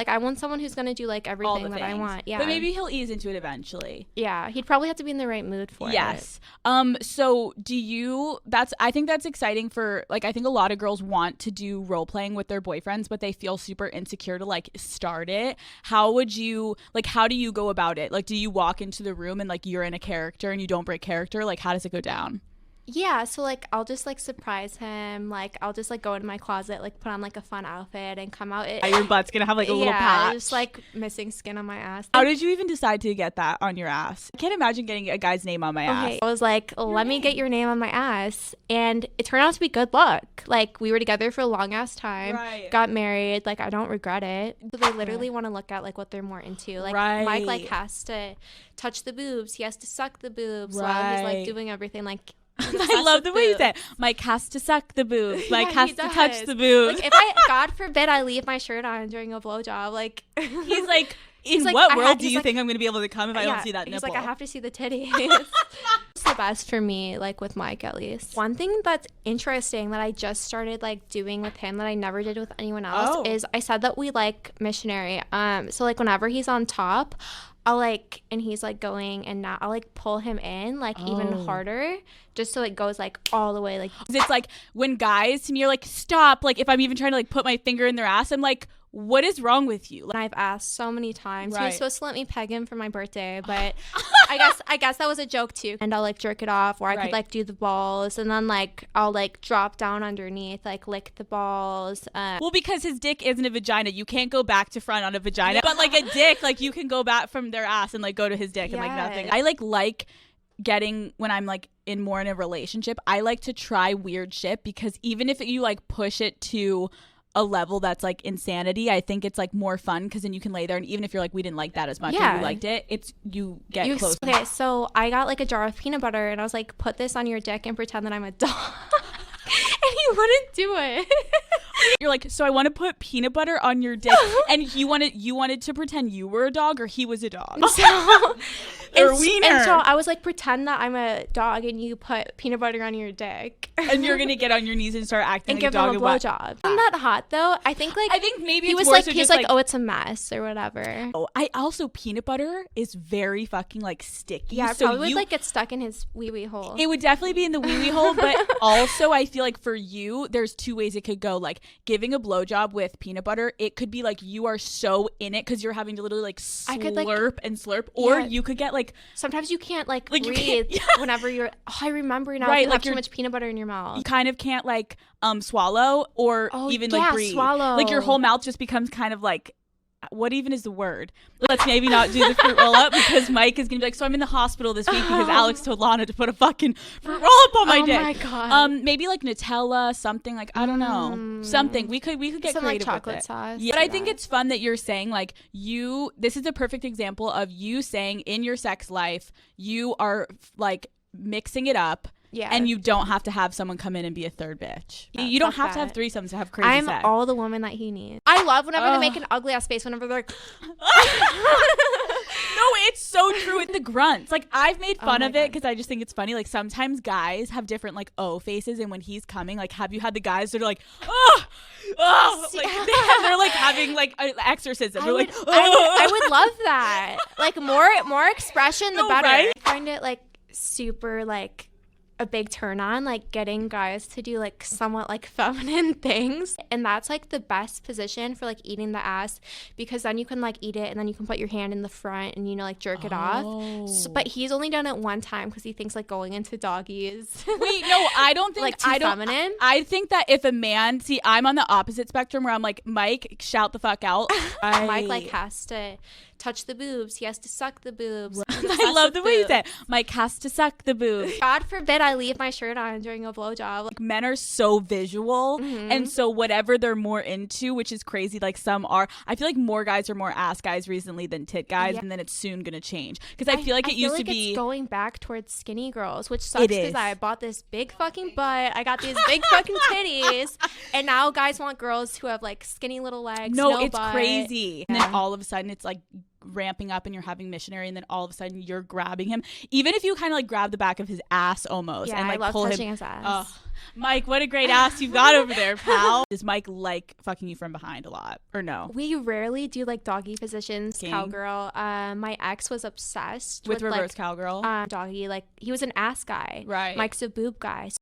Like, I want someone who's gonna do like everything that I want. Yeah, but maybe he'll ease into it eventually. Yeah, he'd probably have to be in the right mood for it. Yes. So I think that's exciting for, like, I think a lot of girls want to do role playing with their boyfriends, but they feel super insecure to like start it. How do you go about it? Like, do you walk into the room and like you're in a character and you don't break character? Like, how does it go down? Yeah, so like I'll just like surprise him. Like I'll just like go into my closet, like put on like a fun outfit and come out. Your butt's gonna have like a little patch. Just like missing skin on my ass. How did you even decide to get that on your ass? I can't imagine getting a guy's name on my ass. I was like, let me get your name on my ass, and it turned out to be good luck. Like we were together for a long ass time, got married. Like I don't regret it. So they literally want to look at like what they're more into. Like Mike like has to touch the boobs. He has to suck the boobs while he's like doing everything like. I love the way you said Mike has to suck the boobs. Mike has to touch the boobs. Like if God forbid I leave my shirt on during a blowjob, like he's like, in what world do you think I'm going to be able to come if I don't see that nipple? He's like, I have to see the titties. It's the best for me, like with Mike at least. One thing that's interesting that I just started like doing with him that I never did with anyone else is I said that we like missionary. So like whenever he's on top, I'll like, and he's like going and now I'll like pull him in like even harder just so it goes like all the way. Like it's like when guys to me are like, stop. Like if I'm even trying to like put my finger in their ass, I'm like, what is wrong with you? And I've asked so many times. He was supposed to let me peg him for my birthday, but I guess that was a joke too. And I'll like jerk it off, or I could like do the balls, and then like I'll like drop down underneath, like lick the balls. Well, because his dick isn't a vagina, you can't go back to front on a vagina. But like a dick, like you can go back from their ass and like go to his dick and like nothing. I like getting when I'm like in a relationship, I like to try weird shit because even if you like push it to a level that's like insanity, I think it's like more fun because then you can lay there and even if you're like we didn't like that as much or you liked it, it's you get close. Okay, so I got like a jar of peanut butter and I was like, put this on your dick and pretend that I'm a dog. And he wouldn't do it. You're like, so I want to put peanut butter on your dick, and you wanted to pretend you were a dog or he was a dog. And so I was like, pretend that I'm a dog and you put peanut butter on your dick. And you're gonna get on your knees and start acting and like give a dog. Him a blowjob. Isn't that hot though? I think maybe he was like, he's like, oh, it's a mess or whatever. Oh, I also peanut butter is very fucking like sticky. Yeah, so probably would like get stuck in his wee wee hole. It would definitely be in the wee wee hole, but also I feel like for you, there's two ways it could go. Like giving a blowjob with peanut butter, it could be like you are so in it because you're having to literally like slurp and slurp, or you could get like sometimes you can't like breathe whenever you're. Oh, I remember now. You have too much peanut butter in your mouth. You kind of can't like swallow or even like breathe. Swallow. Like your whole mouth just becomes kind of like. What even is the word? Let's maybe not do the fruit roll up because Mike is gonna be like, so I'm in the hospital this week because Alex told Lana to put a fucking fruit roll up on my dick. Oh my god. Maybe like Nutella, something like I don't know, something. We could get some creative like chocolate with it. Sauce. Yeah, but I think it's fun that you're saying like this is a perfect example of you saying in your sex life you are like mixing it up. Yeah. And you don't have to have someone come in and be a third bitch. You don't have to have threesomes to have crazy sex. I'm all the woman that he needs. I love whenever they make an ugly ass face whenever they're like No, it's so true with the grunts. Like I've made fun of it because I just think it's funny. Like sometimes guys have different like faces, and when he's coming, like have you had the guys that are like like they're like having like an exorcism. They're like I would love that. Like more expression the better. Right? I find it like super like a big turn on, like getting guys to do like somewhat like feminine things, and that's like the best position for like eating the ass because then you can like eat it and then you can put your hand in the front and like jerk it off. But he's only done it one time because he thinks like going into doggies. Wait, no, I don't think like too feminine. I think that if a man, I'm on the opposite spectrum where I'm like, Mike, shout the fuck out. Mike like has to touch the boobs. He has to suck the boobs. I love the way you said Mike has to suck the boobs. God forbid I leave my shirt on during a blowjob. Like, men are so visual, and so whatever they're more into, which is crazy, like some are. I feel like more guys are more ass guys recently than tit guys, and then it's soon gonna change because I feel like it used to be it's going back towards skinny girls, which sucks because I bought this big fucking butt. I got these big fucking titties, and now guys want girls who have like skinny little legs. No, it's butt. crazy. And then all of a sudden it's like ramping up and you're having missionary and then all of a sudden you're grabbing him, even if you kind of like grab the back of his ass almost and like I love pull touching him. his ass. Oh, Mike, what a great ass you've got over there, pal. Does Mike like fucking you from behind a lot or no? We rarely do like doggy positions, cowgirl. My ex was obsessed with reverse like, cowgirl. Doggy, like he was an ass guy. Right. Mike's a boob guy.